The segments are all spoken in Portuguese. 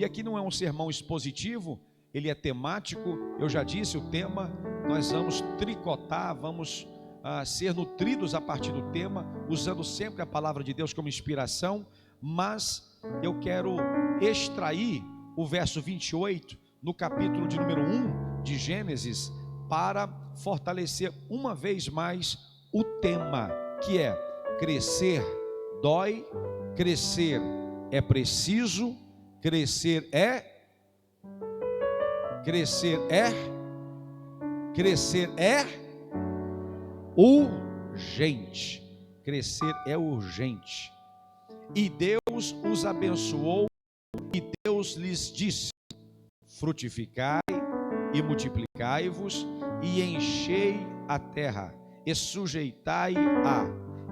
E aqui não é um sermão expositivo, ele é temático. Eu já disse o tema, nós vamos tricotar, vamos ser nutridos a partir do tema, usando sempre a palavra de Deus como inspiração. Mas eu quero extrair o verso 28 no capítulo de número 1 de Gênesis, para fortalecer uma vez mais o tema, que é: crescer dói, crescer é preciso, crescer é urgente. Crescer é urgente. E Deus os abençoou, e Deus lhes disse: frutificai e multiplicai-vos, e enchei a terra, e sujeitai-a,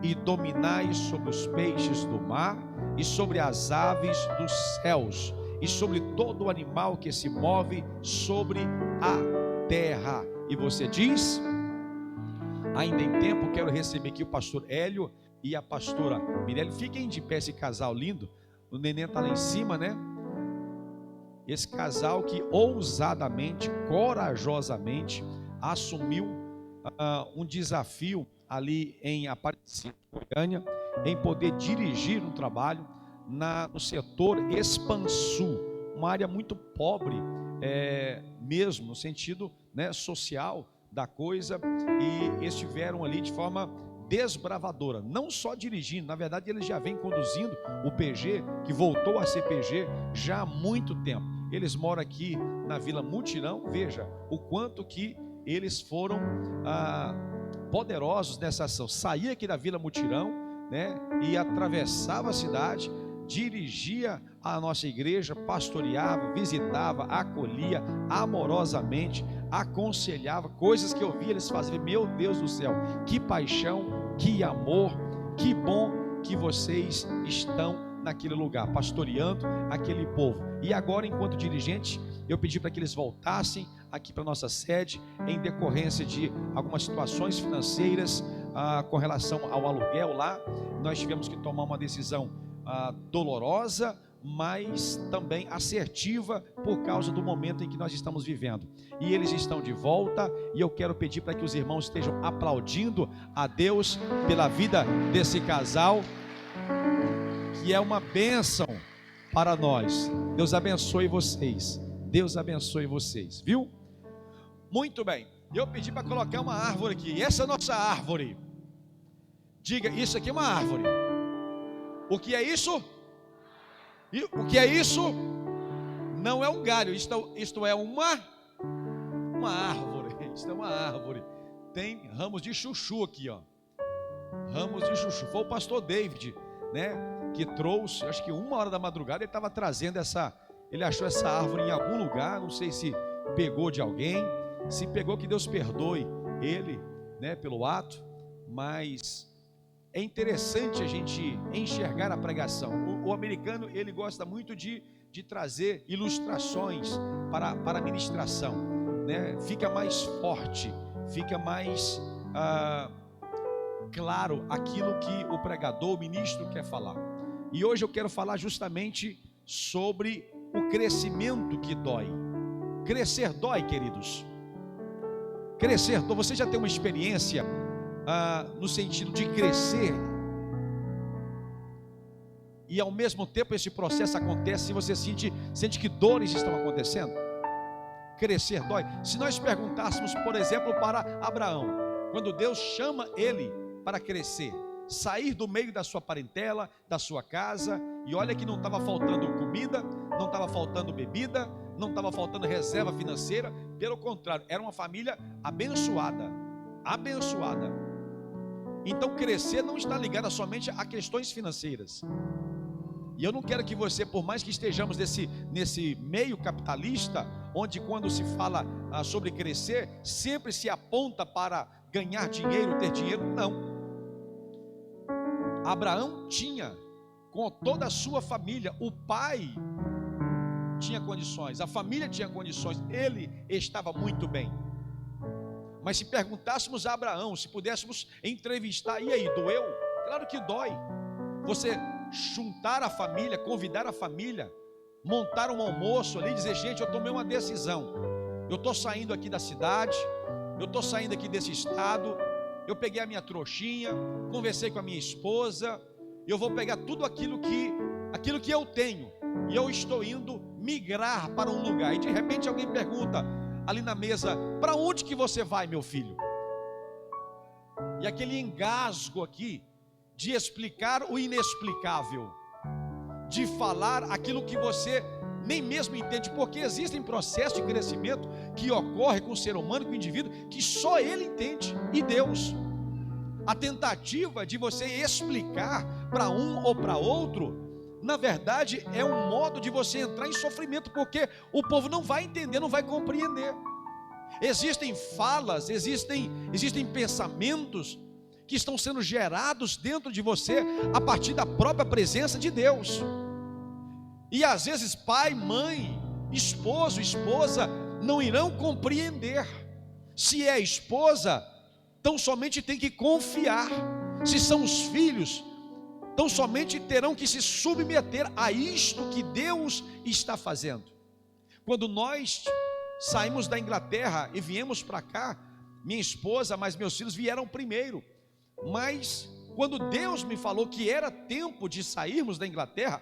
e dominai sobre os peixes do mar, e sobre as aves dos céus, e sobre todo o animal que se move sobre a terra. E você diz: ainda em tempo, quero receber aqui o pastor Hélio e a pastora Mirelle. Fiquem de pé, esse casal lindo. O neném está lá em cima, né? Esse casal que ousadamente, corajosamente assumiu um desafio ali em Aparecida, Goiânia, em poder dirigir um trabalho no setor Expansul, uma área muito pobre, mesmo no sentido, né, social da coisa, e estiveram ali de forma desbravadora, não só dirigindo, na verdade eles já vêm conduzindo o PG, que voltou a ser PG já há muito tempo. Eles moram aqui na Vila Mutirão. Veja o quanto que eles foram poderosos nessa ação. Saía aqui da Vila Mutirão, né, e atravessava a cidade, dirigia a nossa igreja, pastoreava, visitava, acolhia amorosamente, aconselhava, coisas que eu via eles fazerem. Meu Deus do céu, que paixão, que amor, que bom que vocês estão naquele lugar, pastoreando aquele povo. E agora, enquanto dirigente, eu pedi para que eles voltassem aqui para a nossa sede, em decorrência de algumas situações financeiras com relação ao aluguel lá. Nós tivemos que tomar uma decisão dolorosa, mas também assertiva, por causa do momento em que nós estamos vivendo. E eles estão de volta, e eu quero pedir para que os irmãos estejam aplaudindo a Deus pela vida desse casal, que é uma bênção para nós. Deus abençoe vocês. Deus abençoe vocês, viu? Muito bem. Eu pedi para colocar uma árvore aqui. Essa é a nossa árvore. Diga: isso aqui é uma árvore. O que é isso? O que é isso? Não é um galho. Isto é uma árvore. Isto é uma árvore. Tem ramos de chuchu aqui, ó. Ramos de chuchu. Foi o pastor David, né, que trouxe. Acho que 1h da madrugada ele estava trazendo ele achou essa árvore em algum lugar. Não sei se pegou de alguém. Se pegou, que Deus perdoe ele, né, pelo ato. Mas é interessante a gente enxergar a pregação. O americano, ele gosta muito de trazer ilustrações para a ministração, né? Fica mais forte, fica mais claro aquilo que o pregador, o ministro quer falar. E hoje eu quero falar justamente sobre o crescimento que dói. Crescer dói, queridos. Crescer dói. Você já tem uma experiência no sentido de crescer, e ao mesmo tempo esse processo acontece e você sente que dores estão acontecendo? Crescer dói. Se nós perguntássemos, por exemplo, para Abraão, quando Deus chama ele para crescer, sair do meio da sua parentela, da sua casa, e olha que não estava faltando comida, não estava faltando bebida, não estava faltando reserva financeira, pelo contrário, era uma família abençoada. Então crescer não está ligado somente a questões financeiras. E eu não quero que você, por mais que estejamos nesse meio capitalista, onde quando se fala sobre crescer, sempre se aponta para ganhar dinheiro, ter dinheiro. Não. Abraão tinha, com toda a sua família, o pai tinha condições, a família tinha condições, ele estava muito bem. Mas se perguntássemos a Abraão, se pudéssemos entrevistar, e aí, doeu? Claro que dói. Você juntar a família, convidar a família, montar um almoço ali e dizer: gente, eu tomei uma decisão, eu estou saindo aqui da cidade, eu estou saindo aqui desse estado, eu peguei a minha trouxinha, conversei com a minha esposa, eu vou pegar tudo aquilo que eu tenho, e eu estou indo migrar para um lugar. E de repente alguém pergunta ali na mesa: para onde que você vai, meu filho? E aquele engasgo aqui de explicar o inexplicável, de falar aquilo que você nem mesmo entende, porque existem processos de crescimento que ocorrem com o ser humano, com o indivíduo, que só ele entende, e Deus. A tentativa de você explicar para um ou para outro, na verdade é um modo de você entrar em sofrimento, porque o povo não vai entender, não vai compreender. Existem falas, existem pensamentos que estão sendo gerados dentro de você a partir da própria presença de Deus. E às vezes pai, mãe, esposo, esposa não irão compreender. Se é esposa, tão somente tem que confiar. Se são os filhos, tão somente terão que se submeter a isto que Deus está fazendo. Quando nós saímos da Inglaterra e viemos para cá, minha esposa, mas meus filhos vieram primeiro. Mas quando Deus me falou que era tempo de sairmos da Inglaterra,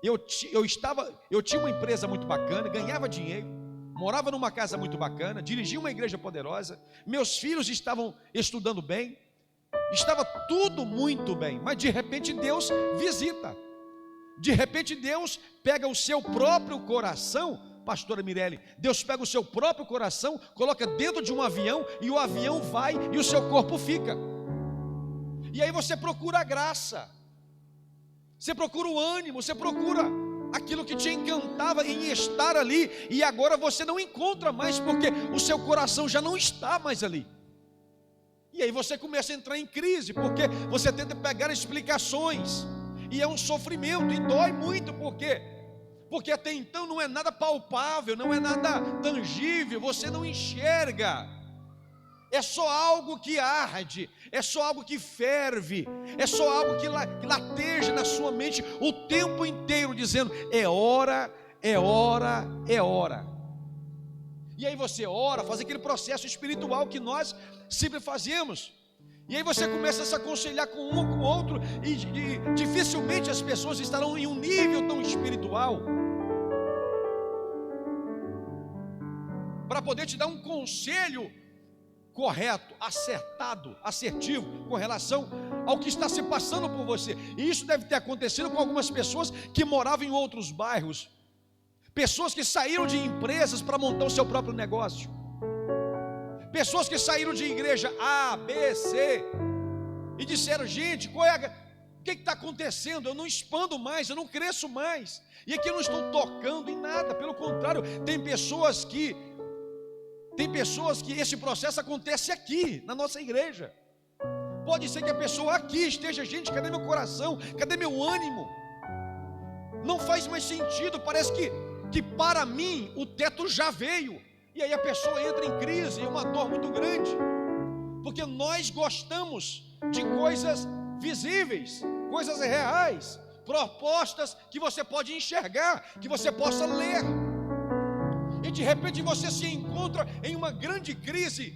eu tinha uma empresa muito bacana, ganhava dinheiro, morava numa casa muito bacana, dirigia uma igreja poderosa, meus filhos estavam estudando bem, estava tudo muito bem. Mas de repente Deus visita, de repente Deus pega o seu próprio coração, pastora Mirelle, Deus pega o seu próprio coração, coloca dentro de um avião, e o avião vai e o seu corpo fica. E aí você procura a graça, você procura o ânimo, você procura aquilo que te encantava em estar ali, e agora você não encontra mais, porque o seu coração já não está mais ali. E aí você começa a entrar em crise, porque você tenta pegar explicações, e é um sofrimento, e dói muito, porque até então não é nada palpável, não é nada tangível, você não enxerga. É só algo que arde, é só algo que ferve, é só algo que lateja na sua mente o tempo inteiro, dizendo: é hora, é hora, é hora. E aí você ora, faz aquele processo espiritual que nós sempre fazemos. E aí você começa a se aconselhar com um ou com o outro, e dificilmente as pessoas estarão em um nível tão espiritual para poder te dar um conselho correto, acertado, assertivo, com relação ao que está se passando por você. E isso deve ter acontecido com algumas pessoas que moravam em outros bairros, pessoas que saíram de empresas para montar o seu próprio negócio, pessoas que saíram de igreja A, B, C, e disseram: gente, o que está acontecendo? Eu não expando mais, eu não cresço mais, e aqui eu não estou tocando em nada. Pelo contrário, tem pessoas que esse processo acontece aqui, na nossa igreja. Pode ser que a pessoa aqui esteja: gente, cadê meu coração? Cadê meu ânimo? Não faz mais sentido, parece que para mim o teto já veio. E aí a pessoa entra em crise, é uma dor muito grande, porque nós gostamos de coisas visíveis, coisas reais, propostas que você pode enxergar, que você possa ler. E de repente você se encontra em uma grande crise,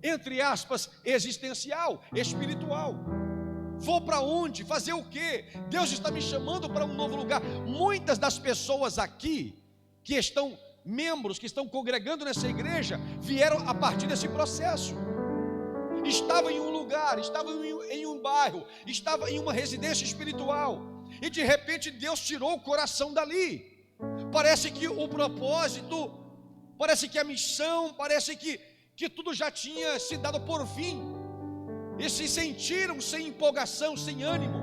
entre aspas, existencial, espiritual. Vou para onde? Fazer o quê? Deus está me chamando para um novo lugar. Muitas das pessoas aqui, que estão membros, que estão congregando nessa igreja, vieram a partir desse processo. Estava em um lugar, estava em um bairro, estava em uma residência espiritual, e de repente Deus tirou o coração dali. Parece que o propósito, parece que a missão, parece que tudo já tinha se dado por fim, e se sentiram sem empolgação, sem ânimo.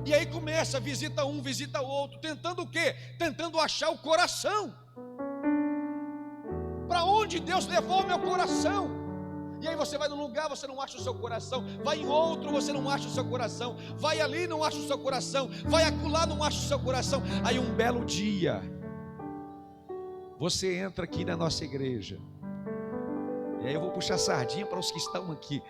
E aí começa, visita um, visita outro, tentando o quê? Tentando achar o coração. Para onde Deus levou o meu coração? E aí você vai num lugar, você não acha o seu coração, vai em outro, você não acha o seu coração, vai ali, não acha o seu coração, vai acolá, não acha o seu coração. Aí um belo dia, você entra aqui na nossa igreja, e aí eu vou puxar sardinha para os que estão aqui,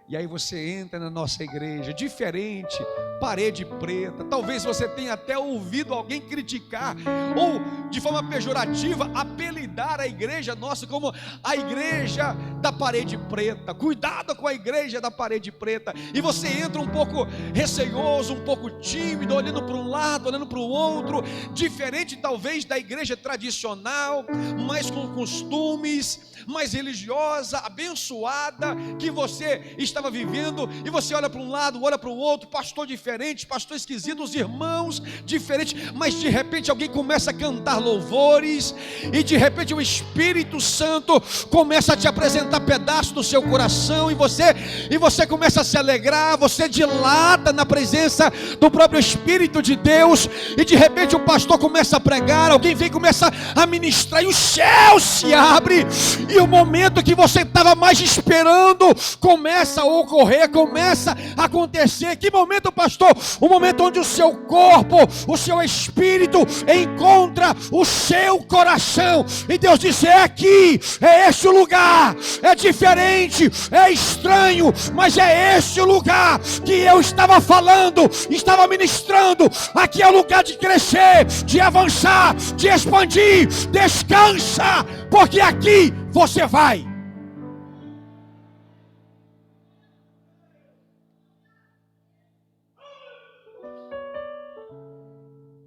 E aí você entra na nossa igreja, diferente, parede preta. Talvez você tenha até ouvido alguém criticar, ou de forma pejorativa, apelidar a igreja nossa como a igreja da parede preta. Cuidado com a igreja da parede preta. E você entra um pouco receoso, um pouco tímido, olhando para um lado, olhando para o outro. Diferente talvez da igreja tradicional, mais com costumes, mais religiosa, abençoada, que você estava vivendo, e você olha para um lado, olha para o outro, pastor diferente, pastor esquisito, os irmãos diferentes, mas de repente alguém começa a cantar louvores, e de repente o Espírito Santo começa a te apresentar pedaços do seu coração, e você começa a se alegrar, você dilata na presença do próprio Espírito de Deus, e de repente o pastor começa a pregar, alguém vem e começa a ministrar, e o céu se abre, e o momento que você estava mais esperando começa a ocorrer, começa a acontecer. Que momento, pastor? O momento onde o seu corpo, o seu espírito encontra o seu coração, e Deus diz: é aqui, é este o lugar, é diferente, é estranho, mas é este o lugar que eu estava falando, estava ministrando. Aqui é o lugar de crescer, de avançar, de expandir. Descansa, porque aqui você vai.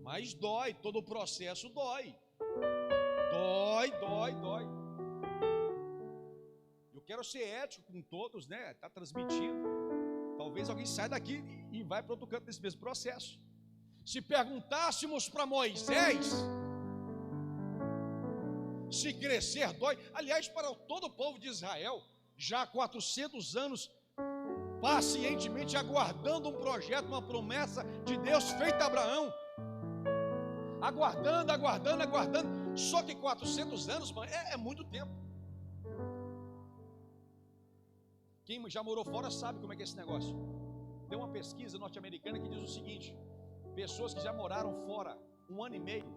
Mas dói, todo o processo dói. Dói. Eu quero ser ético com todos, né? Está transmitindo. Talvez alguém saia daqui e vai para outro canto desse mesmo processo. Se perguntássemos para Moisés, se crescer dói. Aliás, para todo o povo de Israel, já há 400 anos, pacientemente aguardando um projeto, uma promessa de Deus feita a Abraão. Aguardando. Só que 400 anos, mano, é muito tempo. Quem já morou fora sabe como é que é esse negócio. Tem uma pesquisa norte-americana que diz o seguinte: pessoas que já moraram fora 1 ano e meio,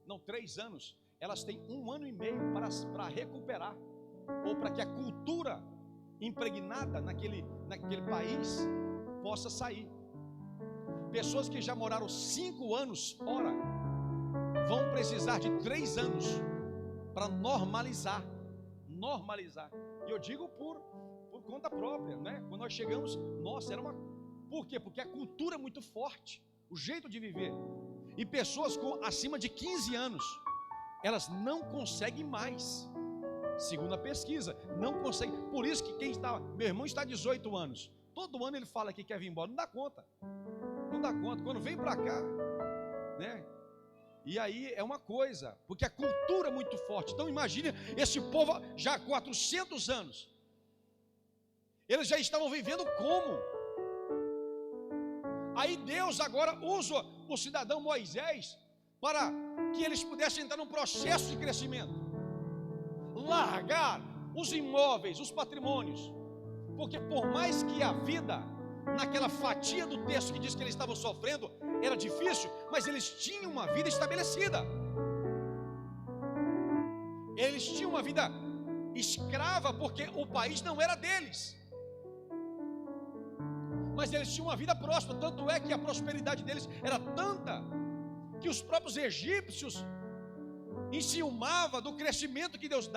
não 3 anos, elas têm 1 ano e meio para recuperar, ou para que a cultura impregnada naquele país possa sair. Pessoas que já moraram 5 anos fora vão precisar de 3 anos para normalizar. E eu digo por conta própria, né? Quando nós chegamos, nossa, era uma... Por quê? Porque a cultura é muito forte, o jeito de viver. E pessoas com acima de 15 anos, elas não conseguem mais. Segundo a pesquisa, não conseguem. Por isso que meu irmão está 18 anos. Todo ano ele fala que quer vir embora, não dá conta. Quando vem para cá, né? E aí é uma coisa, porque a cultura é muito forte. Então imagine esse povo já há 400 anos. Eles já estavam vivendo como? Aí Deus agora usa o cidadão Moisés para que eles pudessem entrar num processo de crescimento, largar os imóveis, os patrimônios, porque por mais que a vida, naquela fatia do texto que diz que eles estavam sofrendo, era difícil, mas eles tinham uma vida estabelecida. Eles tinham uma vida escrava, porque o país não era deles, mas eles tinham uma vida próspera. Tanto é que a prosperidade deles era tanta que os próprios egípcios enciumavam do crescimento que Deus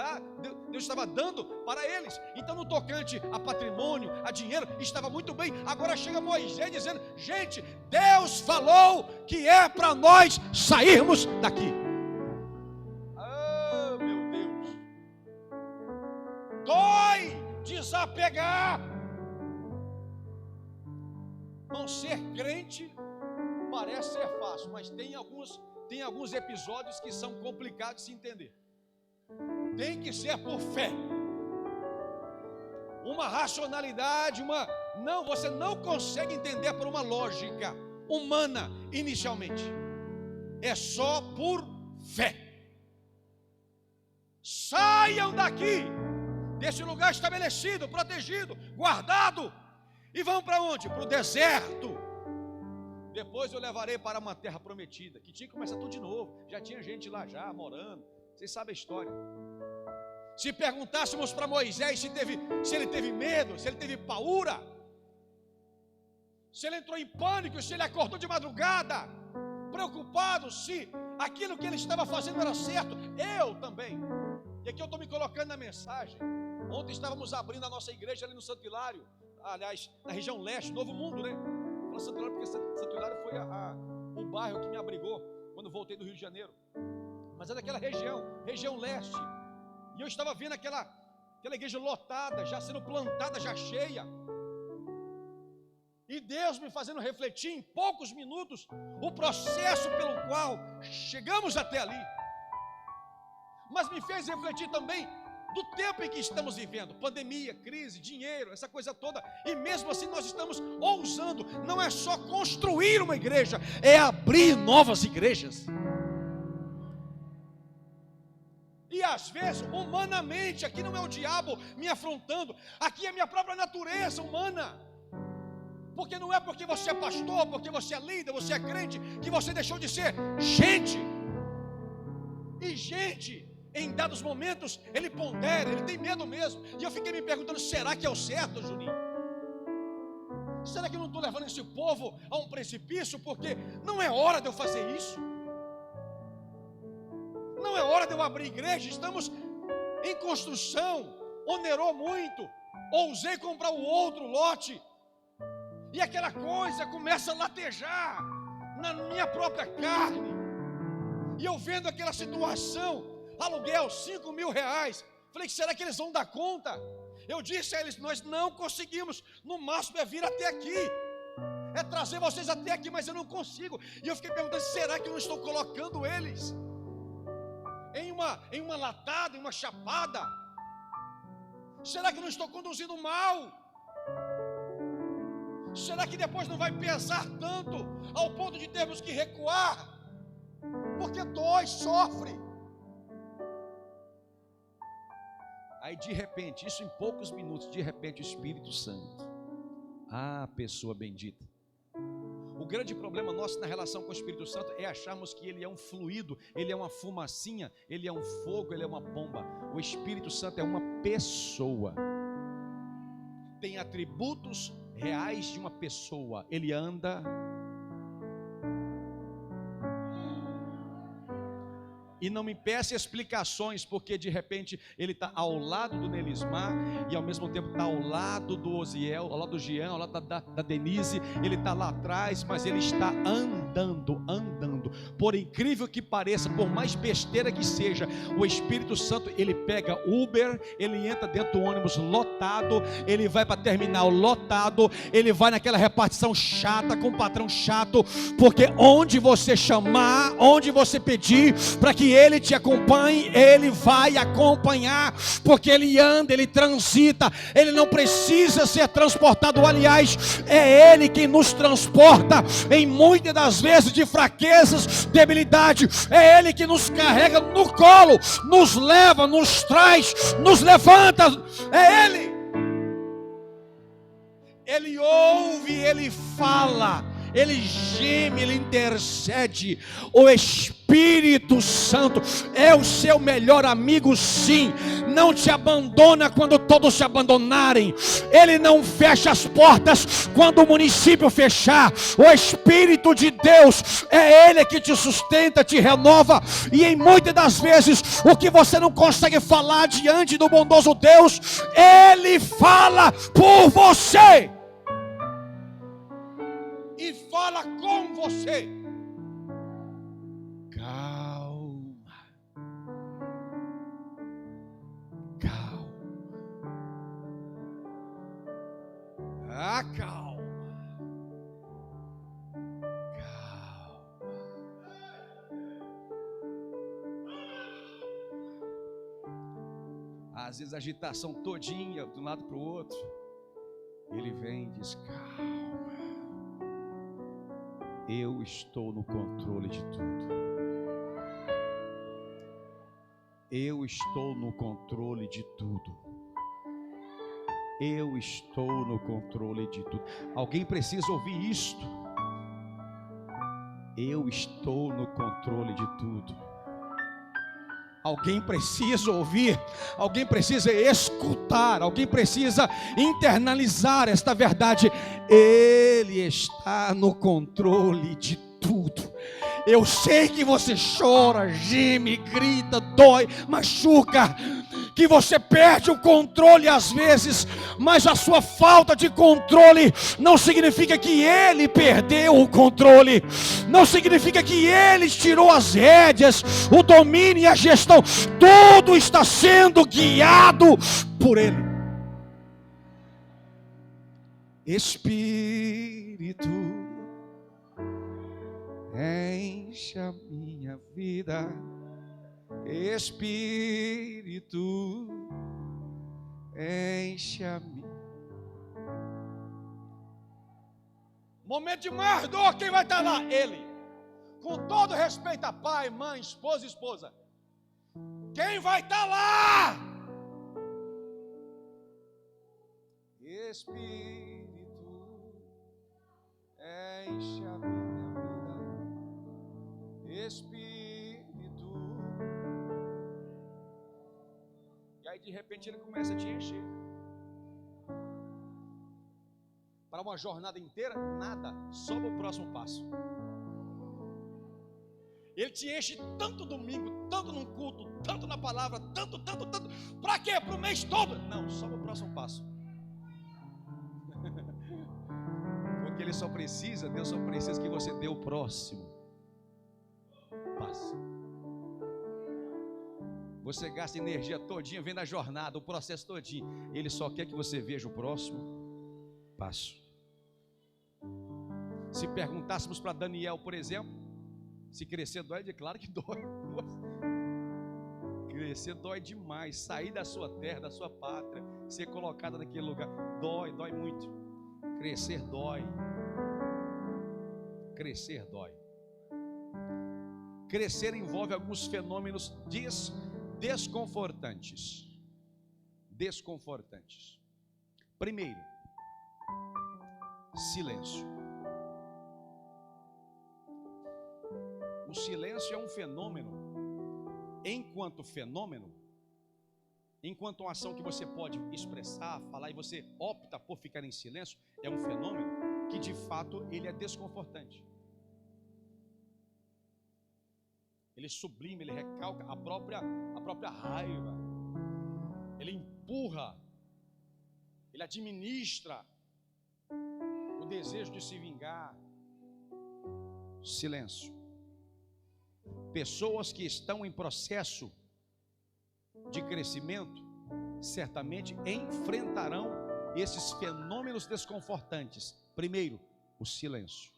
estava dando para eles. Então, no tocante a patrimônio, a dinheiro, estava muito bem. Agora chega Moisés dizendo: gente, Deus falou que é para nós sairmos daqui. Ah, meu Deus, dói desapegar. Não ser crente parece ser fácil, mas tem alguns episódios que são complicados de se entender. Tem que ser por fé, uma racionalidade, você não consegue entender por uma lógica humana inicialmente. É só por fé. Saiam daqui, desse lugar estabelecido, protegido, guardado, e vão para onde? Para o deserto. Depois eu levarei para uma terra prometida, que tinha que começar tudo de novo. Já tinha gente lá já morando. Vocês sabem a história. Se perguntássemos para Moisés se ele teve medo, se ele teve paura, se ele entrou em pânico, se ele acordou de madrugada, preocupado se aquilo que ele estava fazendo era certo, eu também. E aqui eu estou me colocando na mensagem. Ontem estávamos abrindo a nossa igreja ali no Santo Hilário, aliás, na região leste, Novo Mundo, né? Falo Santo Hilário porque Santo Hilário foi o bairro que me abrigou quando voltei do Rio de Janeiro. Mas é daquela região leste. E eu estava vendo aquela igreja lotada, já sendo plantada, já cheia. E Deus me fazendo refletir em poucos minutos o processo pelo qual chegamos até ali. Mas me fez refletir também do tempo em que estamos vivendo. Pandemia, crise, dinheiro, essa coisa toda. E mesmo assim nós estamos ousando. Não é só construir uma igreja, é abrir novas igrejas. E às vezes, humanamente, aqui não é o diabo me afrontando, aqui é a minha própria natureza humana. Porque não é porque você é pastor, porque você é líder, você é crente, que você deixou de ser gente. E gente, em dados momentos, ele pondera, ele tem medo mesmo. E eu fiquei me perguntando, será que é o certo, Juninho? Será que eu não estou levando esse povo a um precipício? Porque não é hora de eu fazer isso. Não é hora de eu abrir igreja, estamos em construção, onerou muito, ousei comprar o outro lote, e aquela coisa começa a latejar na minha própria carne, e eu vendo aquela situação, aluguel R$5.000, falei, será que eles vão dar conta? Eu disse a eles, nós não conseguimos, no máximo é vir até aqui, é trazer vocês até aqui, mas eu não consigo. E eu fiquei perguntando, será que eu não estou colocando eles em uma latada, em uma chapada? Será que não estou conduzindo mal? Será que depois não vai pesar tanto ao ponto de termos que recuar? Porque dói, sofre. Aí de repente, isso em poucos minutos, de repente o Espírito Santo, pessoa bendita. O grande problema nosso na relação com o Espírito Santo é acharmos que ele é um fluido, ele é uma fumacinha, ele é um fogo, ele é uma bomba. O Espírito Santo é uma pessoa. Tem atributos reais de uma pessoa. Ele anda. E não me peça explicações, porque de repente ele está ao lado do Nelismar e ao mesmo tempo está ao lado do Osiel, ao lado do Jean, ao lado da Denise. Ele está lá atrás, mas ele está andando. Por incrível que pareça, por mais besteira que seja, o Espírito Santo, ele pega Uber, ele entra dentro do ônibus lotado, ele vai para terminal lotado, ele vai naquela repartição chata, com o patrão chato, porque onde você chamar, onde você pedir para que ele te acompanhe, ele vai acompanhar, porque ele anda, ele transita, ele não precisa ser transportado. Aliás, é ele quem nos transporta em muitas das vezes de fraquezas, debilidade. É ele que nos carrega no colo, nos leva, nos traz, nos levanta. É ele. Ele ouve, ele fala, ele geme, ele intercede. O Espírito Santo é o seu melhor amigo, sim. Não te abandona quando todos se abandonarem. Ele não fecha as portas quando o município fechar. O Espírito de Deus é ele que te sustenta, te renova. E em muitas das vezes o que você não consegue falar diante do bondoso Deus, ele fala por você e fala com você. Calma, calma, às vezes a agitação todinha de um lado para o outro, ele vem e diz, calma, eu estou no controle de tudo. Eu estou no controle de tudo. Eu estou no controle de tudo. Alguém precisa ouvir isto. Eu estou no controle de tudo. Alguém precisa ouvir, alguém precisa escutar, alguém precisa internalizar esta verdade. Ele está no controle de tudo. Eu sei que você chora, geme, grita, dói, machuca, que você perde o controle às vezes, mas a sua falta de controle não significa que Ele perdeu o controle, não significa que Ele tirou as rédeas, o domínio e a gestão. Tudo está sendo guiado por Ele. Espírito, enche a minha vida. Espírito, enche a minha. Momento de maior dor, quem vai estar lá? Ele. Com todo respeito a pai, mãe, esposa e esposa. Quem vai estar lá? Espírito, enche a minha vida. Espírito. E aí de repente ele começa a te encher. Para uma jornada inteira, nada, só o próximo passo. Ele te enche tanto domingo, tanto num culto, tanto na palavra, tanto. Para quê? Para o mês todo? Não, só o próximo passo. Porque Deus só precisa que você dê o próximo passo. Você gasta energia todinha vendo a jornada, o processo todinho. Ele só quer que você veja o próximo passo. Se perguntássemos para Daniel, por exemplo, se crescer dói, é claro que dói. Crescer dói demais. Sair da sua terra, da sua pátria, ser colocado naquele lugar, dói muito. Crescer dói. Crescer dói. Crescer envolve alguns fenômenos desconfortantes. Primeiro, silêncio. O silêncio é um fenômeno. Enquanto uma ação que você pode expressar, falar e você opta por ficar em silêncio, é um fenômeno que de fato ele é desconfortante. Ele sublima, ele recalca a própria raiva. Ele empurra, ele administra o desejo de se vingar. Silêncio. Pessoas que estão em processo de crescimento certamente enfrentarão esses fenômenos desconfortantes. Primeiro, o silêncio.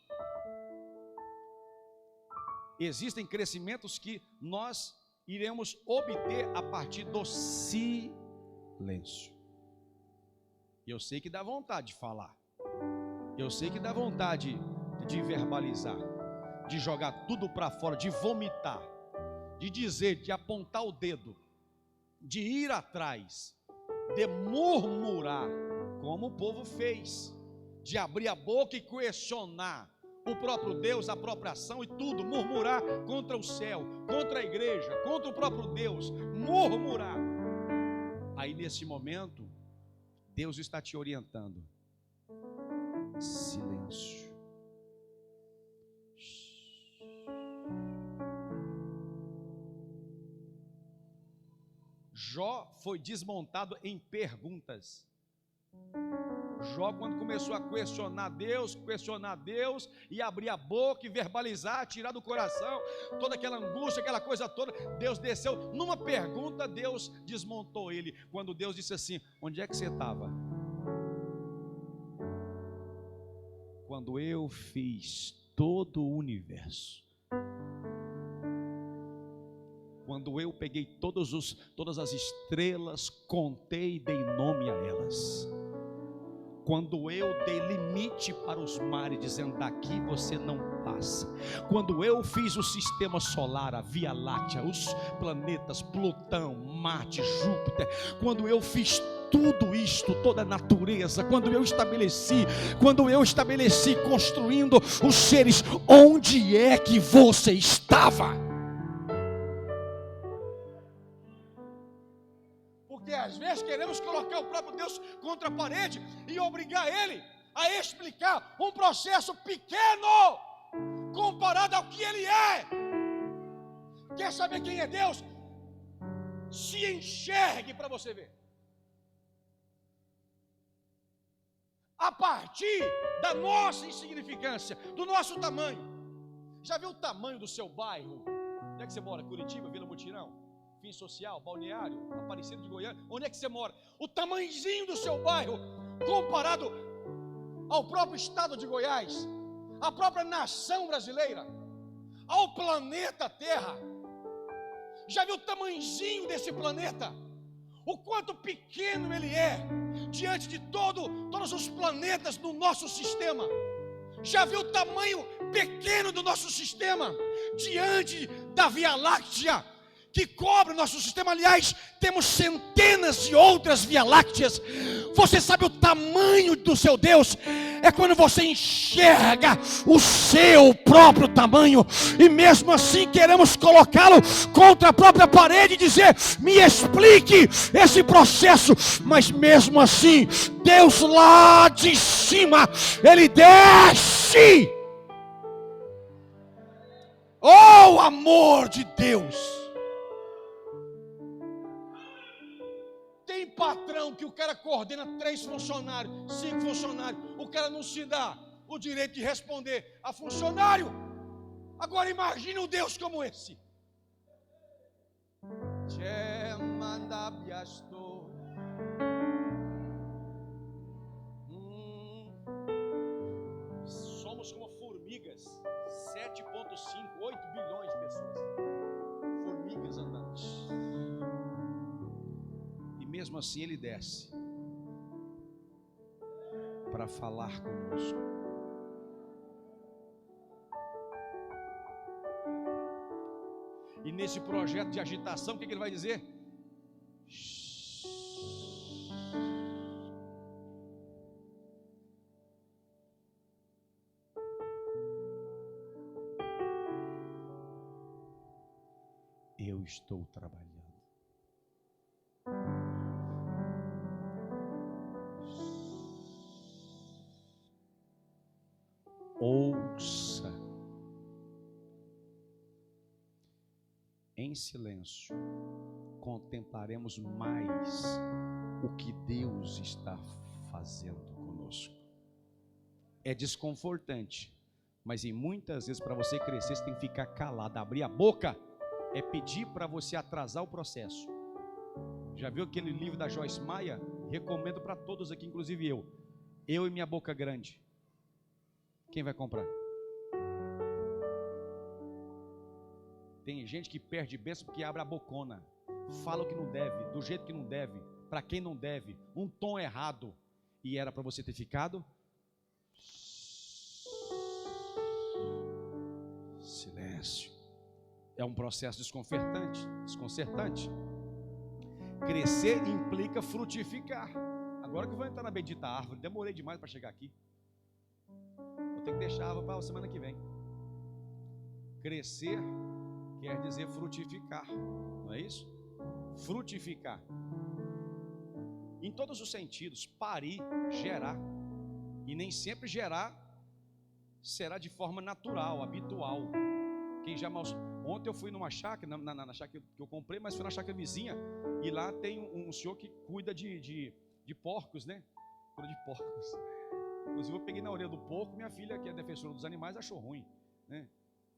Existem crescimentos que nós iremos obter a partir do silêncio. Eu sei que dá vontade de falar. Eu sei que dá vontade de verbalizar, de jogar tudo para fora, de vomitar, de dizer, de apontar o dedo, de ir atrás, de murmurar, como o povo fez, de abrir a boca e questionar o próprio Deus, a própria ação e tudo, murmurar contra o céu, contra a igreja, contra o próprio Deus, murmurar. Aí nesse momento, Deus está te orientando. Silêncio. Jó foi desmontado em perguntas. Jó, quando começou a questionar Deus e abrir a boca e verbalizar, tirar do coração toda aquela angústia, aquela coisa toda, Deus desceu numa pergunta, Deus desmontou ele. Quando Deus disse assim: onde é que você estava? Quando eu fiz todo o universo, quando eu peguei todas as estrelas, contei e dei nome a elas, quando eu dei limite para os mares, dizendo daqui você não passa, quando eu fiz o sistema solar, a Via Láctea, os planetas, Plutão, Marte, Júpiter, quando eu fiz tudo isto, toda a natureza, quando eu estabeleci construindo os seres, onde é que você estava? Porque às vezes queremos colocar o próprio Deus contra a parede e obrigar Ele a explicar um processo pequeno comparado ao que Ele é. Quer saber quem é Deus? Se enxergue para você ver. A partir da nossa insignificância, do nosso tamanho. Já viu o tamanho do seu bairro? Onde é que você mora? Curitiba, Vila Mutirão? Fim Social, Balneário, Aparecida de Goiânia? Onde é que você mora? O tamanhozinho do seu bairro comparado ao próprio estado de Goiás, à própria nação brasileira, ao planeta Terra. Já viu o tamanhozinho desse planeta? O quanto pequeno ele é diante de todos os planetas do nosso sistema. Já viu o tamanho pequeno do nosso sistema diante da Via Láctea que cobre o nosso sistema? Aliás, temos centenas de outras Via Lácteas. Você sabe o tamanho do seu Deus? É quando você enxerga o seu próprio tamanho e mesmo assim queremos colocá-lo contra a própria parede e dizer: me explique esse processo. Mas mesmo assim, Deus lá de cima, Ele desce. Oh, amor de Deus! Tem patrão que o cara coordena 3 funcionários, 5 funcionários, o cara não se dá o direito de responder a funcionário. Agora imagine um Deus como esse. Somos como formigas, 7,5, 8 bilhões de pessoas, formigas andantes. E mesmo assim Ele desce para falar conosco. E nesse projeto de agitação, o que Ele vai dizer? Eu estou trabalhando. Ouça em silêncio, contemplaremos mais o que Deus está fazendo conosco. É desconfortante, mas em muitas vezes para você crescer você tem que ficar calado, abrir a boca é pedir para você atrasar o processo. Já viu aquele livro da Joyce Meyer? Recomendo para todos aqui, inclusive eu e minha boca grande. Quem vai comprar? Tem gente que perde bênção porque abre a bocona, fala o que não deve, do jeito que não deve, para quem não deve, um tom errado. E era para você ter ficado silêncio. É um processo desconcertante. Crescer implica frutificar. Agora que eu vou entrar na bendita árvore, demorei demais para chegar aqui. Vou ter que deixar a árvore para a semana que vem. Crescer quer dizer frutificar, não é isso? Frutificar. Em todos os sentidos, parir, gerar. E nem sempre gerar será de forma natural, habitual. Quem já Ontem eu fui numa chácara, na chácara que eu comprei, mas fui na chácara vizinha, e lá tem um senhor que cuida de porcos, né? Cuida de porcos. Inclusive eu peguei na orelha do porco, minha filha, que é defensora dos animais, achou ruim, né?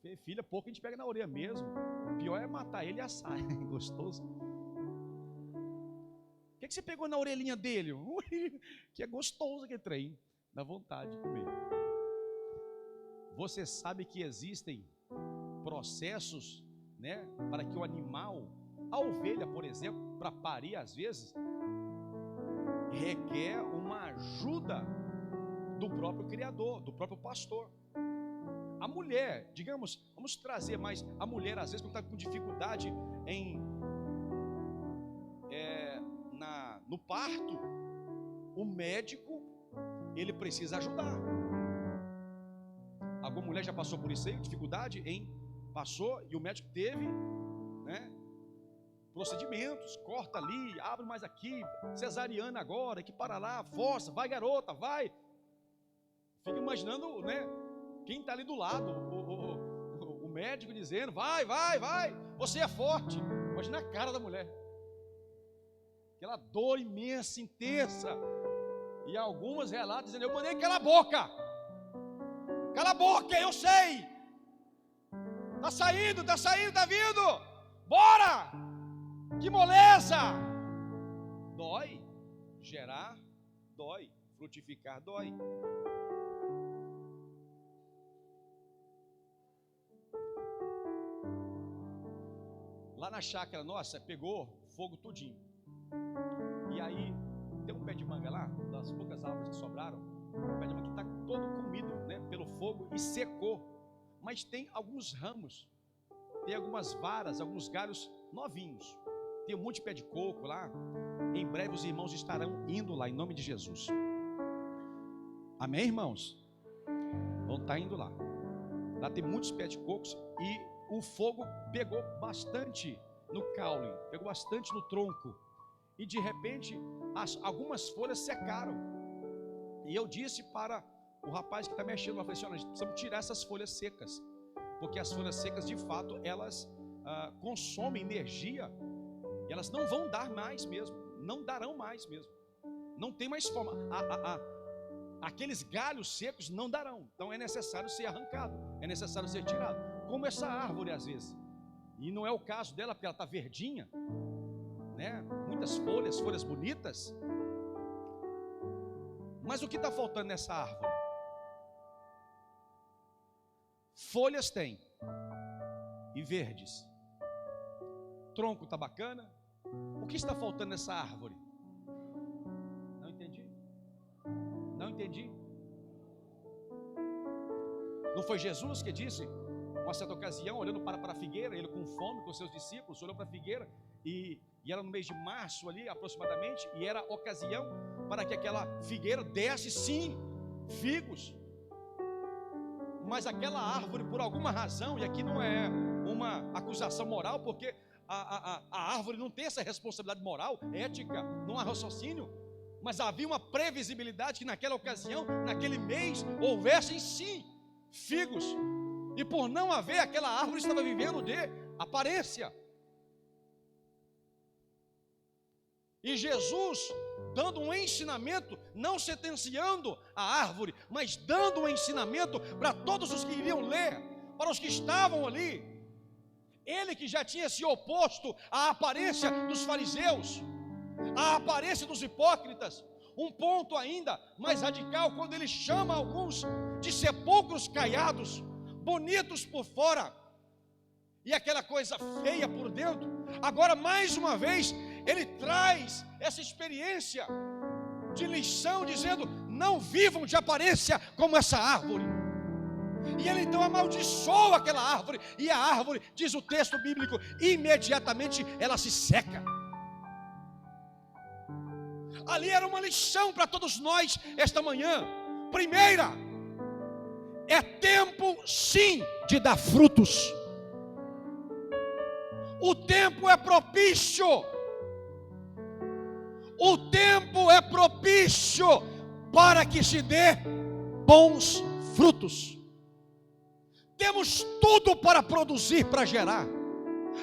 Falei, filha, porco a gente pega na orelha mesmo. O pior é matar ele e assar, gostoso. O que você pegou na orelhinha dele? Que é gostoso aquele trem, dá vontade de comer. Você sabe que existem processos, né, para que o animal, a ovelha, por exemplo, para parir às vezes, requer uma ajuda do próprio criador, do próprio pastor. A mulher, digamos, vamos trazer mais, a mulher às vezes quando está com dificuldade no parto, o médico, ele precisa ajudar. Alguma mulher já passou por isso aí, dificuldade passou e o médico teve, né, procedimentos, corta ali, abre mais aqui, cesariana agora, que para lá, força, vai garota, vai. Fica imaginando, né, quem está ali do lado, o médico dizendo, vai, você é forte. Imagina a cara da mulher, aquela dor imensa, intensa, e algumas relatam dizendo, eu mandei cala a boca, eu sei, está saindo, está vindo, bora, que moleza. Dói, gerar dói, frutificar dói. Lá na chácara nossa, pegou fogo tudinho. E aí, tem um pé de manga lá, das poucas árvores que sobraram, um pé de manga que está todo comido, né, pelo fogo e secou. Mas tem alguns ramos, tem algumas varas, alguns galhos novinhos. Tem um monte de pé de coco lá. Em breve os irmãos estarão indo lá, em nome de Jesus. Amém, irmãos? Vão estar indo lá. Lá tem muitos pés de cocos e o fogo pegou bastante no caule, pegou bastante no tronco. E de repente, algumas folhas secaram. E eu disse para o rapaz que está mexendo, eu falei assim, nós precisamos tirar essas folhas secas. Porque as folhas secas, de fato, elas consomem energia. E elas não vão dar mais mesmo. Não darão mais mesmo. Não tem mais forma. Aqueles galhos secos não darão. Então é necessário ser arrancado. É necessário ser tirado. Como essa árvore às vezes. E não é o caso dela, porque ela está verdinha, né? Muitas folhas bonitas. Mas o que está faltando nessa árvore? Folhas tem, e verdes. Tronco está bacana. O que está faltando nessa árvore? Não entendi. Não foi Jesus que disse? Uma certa ocasião, olhando para a figueira, ele com fome, com seus discípulos, olhou para a figueira, e era no mês de março ali, aproximadamente, e era ocasião para que aquela figueira desse, sim, figos. Mas aquela árvore, por alguma razão, e aqui não é uma acusação moral, porque a árvore não tem essa responsabilidade moral, ética, não há raciocínio, mas havia uma previsibilidade que naquela ocasião, naquele mês, houvessem sim, figos. E por não haver, aquela árvore estava vivendo de aparência. E Jesus, dando um ensinamento, não sentenciando a árvore, mas dando um ensinamento para todos os que iriam ler, para os que estavam ali. Ele que já tinha se oposto à aparência dos fariseus, à aparência dos hipócritas. Um ponto ainda mais radical, quando ele chama alguns de sepulcros caiados, bonitos por fora, e aquela coisa feia por dentro. Agora, mais uma vez, ele traz essa experiência de lição, dizendo, não vivam de aparência como essa árvore. E ele então amaldiçoa aquela árvore, e a árvore, diz o texto bíblico, imediatamente ela se seca. Ali era uma lição para todos nós esta manhã. Primeira, é tempo sim de dar frutos. O tempo é propício. O tempo é propício para que se dê bons frutos. Temos tudo para produzir, para gerar.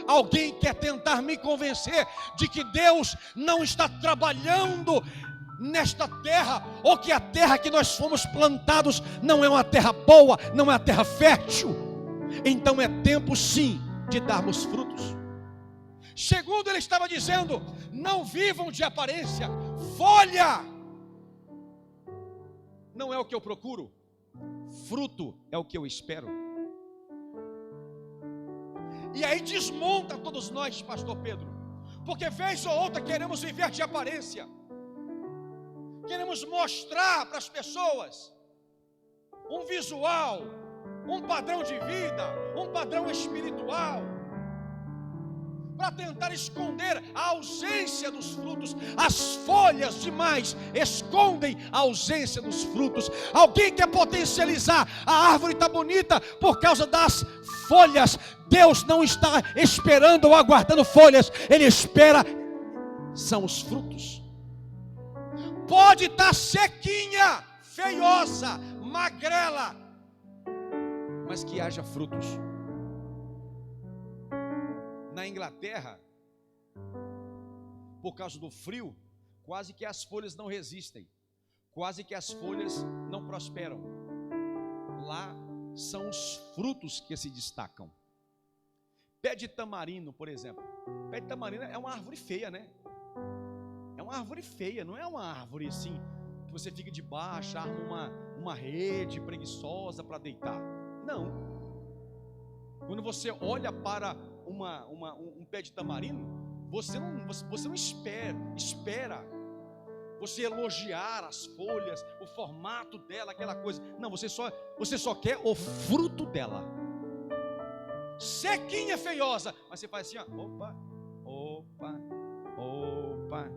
Alguém quer tentar me convencer de que Deus não está trabalhando nesta terra, ou que a terra que nós fomos plantados não é uma terra boa, não é uma terra fértil? Então é tempo sim de darmos frutos. Segundo, ele estava dizendo, não vivam de aparência. Folha não é o que eu procuro, fruto é o que eu espero. E aí desmonta todos nós, pastor Pedro, porque vez ou outra queremos viver de aparência, queremos mostrar para as pessoas um visual, um padrão de vida, um padrão espiritual. para tentar esconder a ausência dos frutos. As folhas demais escondem a ausência dos frutos. Alguém quer potencializar, a árvore está bonita por causa das folhas. Deus não está esperando ou aguardando folhas, Ele espera, são os frutos. Pode estar sequinha, feiosa, magrela, mas que haja frutos. Na Inglaterra, por causa do frio, quase que as folhas não resistem, quase que as folhas não prosperam. Lá são os frutos que se destacam. Pé de tamarindo, por exemplo. Pé de tamarindo é uma árvore feia, né? É uma árvore feia, não é uma árvore assim, que você fica debaixo, arma uma rede preguiçosa para deitar. Não. Quando você olha para um pé de tamarindo, você não espera você elogiar as folhas, o formato dela, aquela coisa. Não, você só quer o fruto dela. Sequinha, feiosa, mas você faz assim, ó, opa, opa, opa,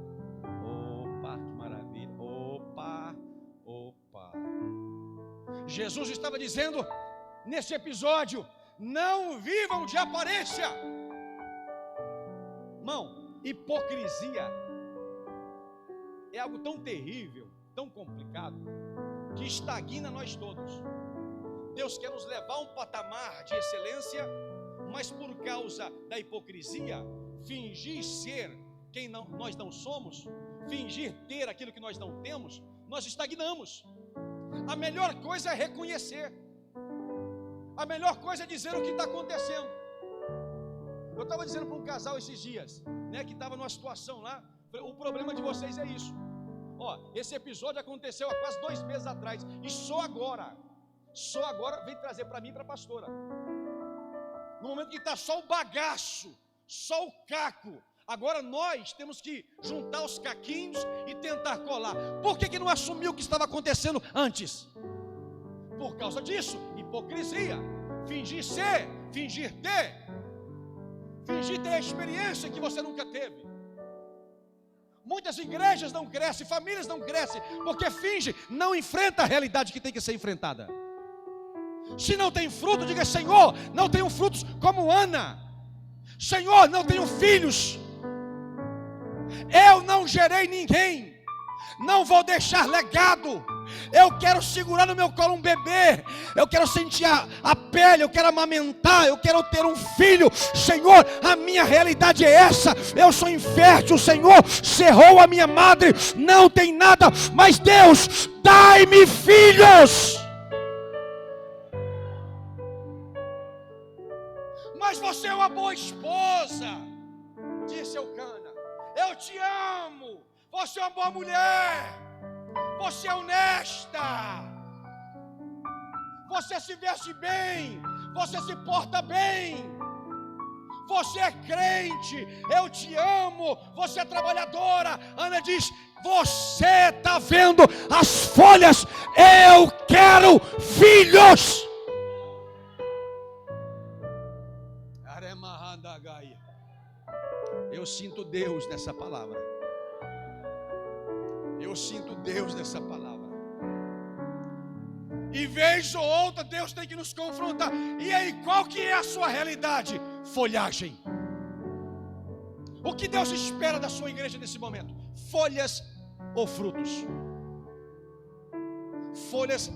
opa, que maravilha, opa, opa. Jesus estava dizendo nesse episódio: não vivam de aparência. Irmão, hipocrisia é algo tão terrível, tão complicado, que estagna nós todos. Deus quer nos levar a um patamar de excelência, mas por causa da hipocrisia, fingir ser quem nós não somos, fingir ter aquilo que nós não temos, nós estagnamos. A melhor coisa é reconhecer. A melhor coisa é dizer o que está acontecendo. Eu estava dizendo para um casal esses dias, né, que estava numa situação lá. O problema de vocês é isso. Ó, esse episódio aconteceu há quase 2 meses atrás, e só agora vem trazer para mim e para a pastora. No momento que está só o bagaço, só o caco, agora nós temos que juntar os caquinhos e tentar colar. Por que não assumiu o que estava acontecendo antes? Por causa disso, hipocrisia, fingir ser, fingir ter a experiência que você nunca teve. Muitas igrejas não crescem, famílias não crescem, porque finge, não enfrenta a realidade que tem que ser enfrentada. Se não tem fruto, diga: Senhor, não tenho frutos como Ana. Senhor, não tenho filhos. Eu não gerei ninguém. Não vou deixar legado. Eu quero segurar no meu colo um bebê. Eu quero sentir a pele. Eu quero amamentar. Eu quero ter um filho. Senhor, a minha realidade é essa. Eu sou infértil. O Senhor cerrou a minha madre. Não tem nada. Mas Deus, dai-me filhos. Mas você é uma boa esposa, disse Eucana. Eu te amo. Você é uma boa mulher. Você é honesta. Você se veste bem. Você se porta bem. Você é crente. Eu te amo. Você é trabalhadora. Ana diz: você está vendo as folhas? Eu quero filhos. Eu sinto Deus nessa palavra. Eu sinto Deus nessa palavra. E vez ou outra Deus tem que nos confrontar. E aí, qual que é a sua realidade? Folhagem. O que Deus espera da sua igreja nesse momento? Folhas ou frutos? Folhas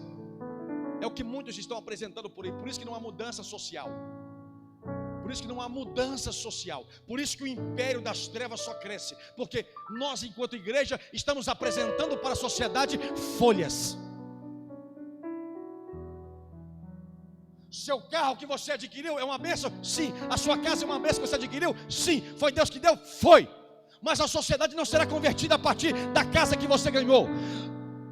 é o que muitos estão apresentando por aí. Por isso que não há mudança social. Por isso que não há mudança social. Por isso que o império das trevas só cresce. Porque nós, enquanto igreja, estamos apresentando para a sociedade folhas. Seu carro que você adquiriu é uma bênção? Sim. A sua casa é uma bênção que você adquiriu? Sim. Foi Deus que deu? Foi. Mas a sociedade não será convertida a partir da casa que você ganhou,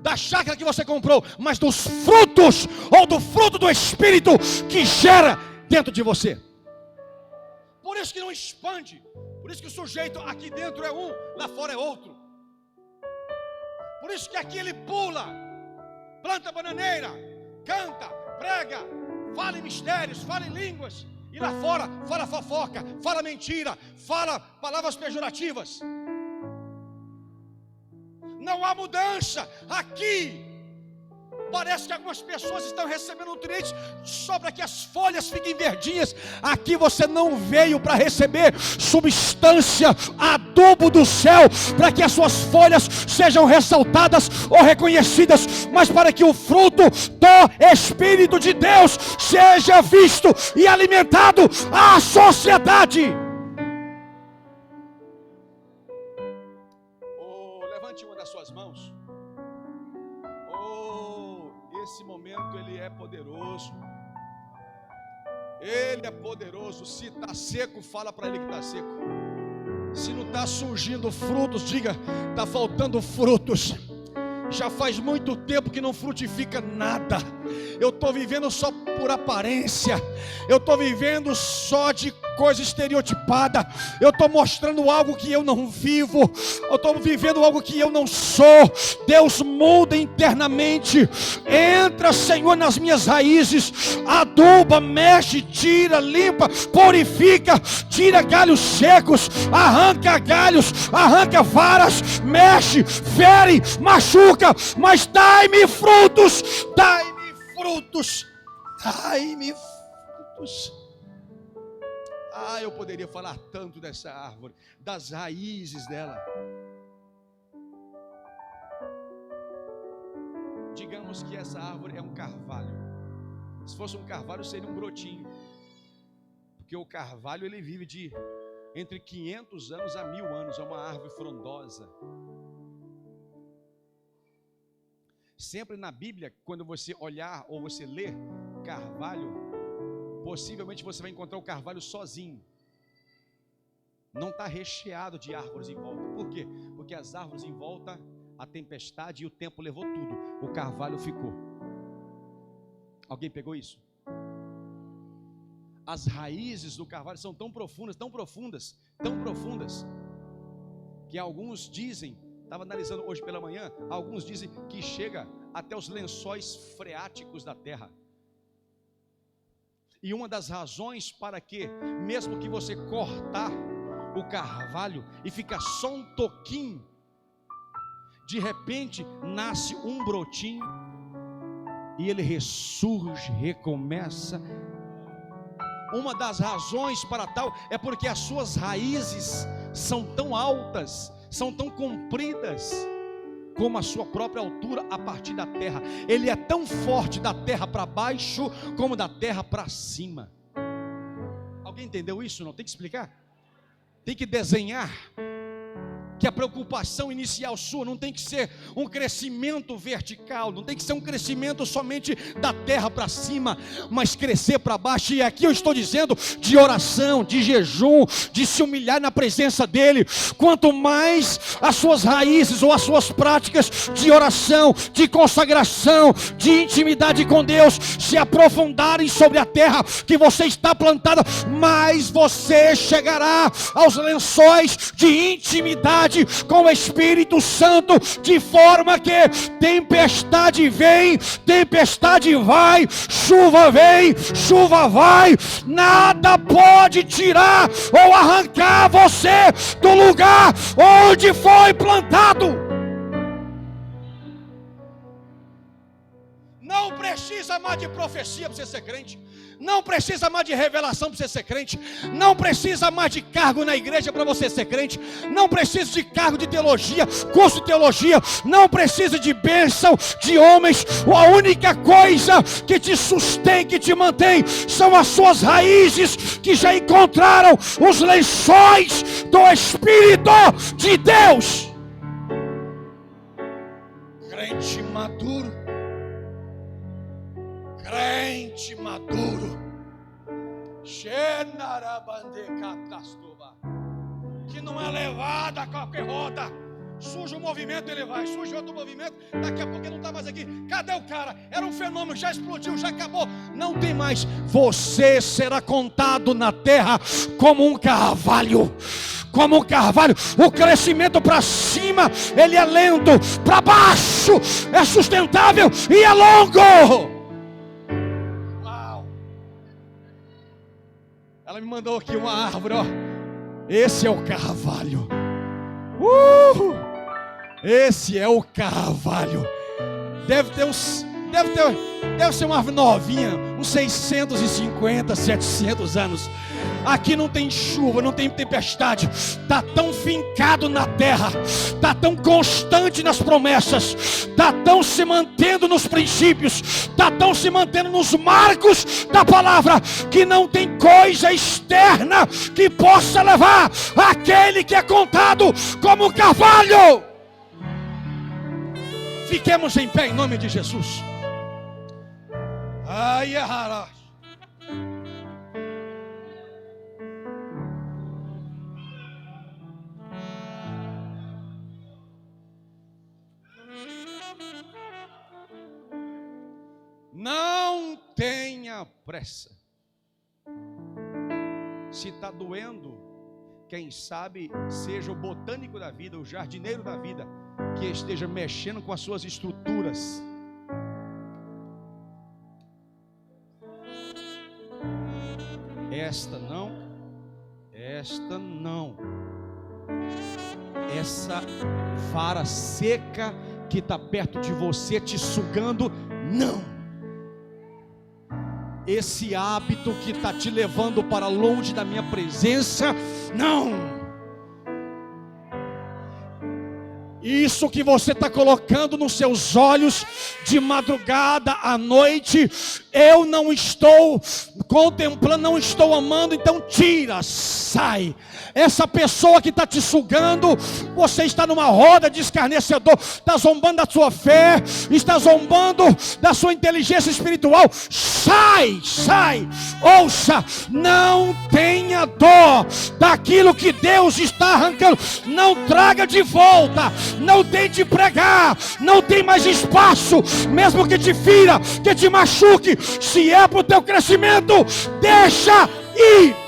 da chácara que você comprou, mas dos frutos, ou do fruto do Espírito que gera dentro de você. Por isso que não expande. Por isso que o sujeito aqui dentro é um, lá fora é outro. Por isso que aqui ele pula, planta bananeira, canta, prega, fala em mistérios, fala em línguas. E lá fora, fala fofoca, fala mentira, fala palavras pejorativas. Não há mudança. Aqui parece que algumas pessoas estão recebendo nutrientes só para que as folhas fiquem verdinhas. Aqui você não veio para receber substância, adubo do céu, para que as suas folhas sejam ressaltadas ou reconhecidas, mas para que o fruto do Espírito de Deus seja visto e alimentado à sociedade. Levante uma das suas mãos. Esse momento ele é poderoso. Ele é poderoso. Se está seco, fala para ele que está seco. Se não está surgindo frutos, diga: está faltando frutos. Já faz muito tempo que não frutifica nada. Eu estou vivendo só por aparência. Eu estou vivendo só de coisa estereotipada. Eu estou mostrando algo que eu não vivo. Eu estou vivendo algo que eu não sou. Deus muda internamente. Entra, Senhor, nas minhas raízes. Aduba, mexe, tira, limpa, purifica. Tira galhos secos. Arranca galhos, arranca varas. Mexe, fere, machuca. Mas dai-me frutos. Dai-me frutos. Dai-me frutos. Eu poderia falar tanto dessa árvore, das raízes dela. Digamos que essa árvore é um carvalho. Se fosse um carvalho, seria um brotinho. Porque o carvalho ele vive de entre 500 anos a 1000 anos. É uma árvore frondosa. Sempre na Bíblia, quando você olhar ou você ler carvalho, possivelmente você vai encontrar o carvalho sozinho. Não está recheado de árvores em volta. Por quê? Porque as árvores em volta, a tempestade e o tempo levou tudo. O carvalho ficou. Alguém pegou isso? As raízes do carvalho são tão profundas, tão profundas, tão profundas, que alguns dizem, estava analisando hoje pela manhã, alguns dizem que chega até os lençóis freáticos da terra. E uma das razões para que, mesmo que você cortar o carvalho e fica só um toquinho, de repente nasce um brotinho e ele ressurge, recomeça. Uma das razões para tal é porque as suas raízes são tão altas, são tão compridas como a sua própria altura a partir da terra. Ele é tão forte da terra para baixo como da terra para cima. Alguém entendeu isso? Não tem que explicar? Tem que desenhar. Que a preocupação inicial sua não tem que ser um crescimento vertical, não tem que ser um crescimento somente da terra para cima, mas crescer para baixo. E aqui eu estou dizendo de oração, de jejum, de se humilhar na presença dele. Quanto mais as suas raízes ou as suas práticas de oração, de consagração, de intimidade com Deus se aprofundarem sobre a terra que você está plantada, mais você chegará aos lençóis de intimidade com o Espírito Santo, de forma que tempestade vem, tempestade vai, chuva vem, chuva vai, nada pode tirar ou arrancar você do lugar onde foi plantado. Não precisa mais de profecia para você ser crente. Não precisa mais de revelação para você ser crente. Não precisa mais de cargo na igreja para você ser crente. Não precisa de cargo de teologia, curso de teologia. Não precisa de bênção de homens. A única coisa que te sustém, que te mantém, são as suas raízes, que já encontraram os lençóis do Espírito de Deus. Crente maduro, crente maduro, que não é levado a qualquer roda. Surge um movimento, ele vai, surge outro movimento, daqui a pouco ele não está mais aqui. Cadê o cara? Era um fenômeno, já explodiu, já acabou, não tem mais. Você será contado na terra como um carvalho. Como um carvalho. O crescimento para cima ele é lento, para baixo é sustentável e é longo. Ela me mandou aqui uma árvore, ó. Esse é o carvalho. Esse é o carvalho. Deve ser uma árvore novinha, uns 650, 700 anos. Aqui não tem chuva, não tem tempestade. Está tão fincado na terra, está tão constante nas promessas, está tão se mantendo nos princípios, está tão se mantendo nos marcos da palavra, que não tem coisa externa que possa levar aquele que é contado como carvalho. Fiquemos em pé em nome de Jesus. Ai, não tenha pressa. Se está doendo, quem sabe seja o botânico da vida, o jardineiro da vida, que esteja mexendo com as suas estruturas. Esta não. Essa vara seca que está perto de você te sugando, não. Esse hábito que está te levando para longe da minha presença, não. Isso que você está colocando nos seus olhos de madrugada à noite, eu não estou contemplando, não estou amando, então tira, sai. Essa pessoa que está te sugando, você está numa roda de escarnecedor, está zombando da sua fé, está zombando da sua inteligência espiritual. Sai, ouça, não tenha dó daquilo que Deus está arrancando, não traga de volta, não tente pregar, não tem mais espaço, mesmo que te fira, que te machuque, se é para o teu crescimento, deixa ir.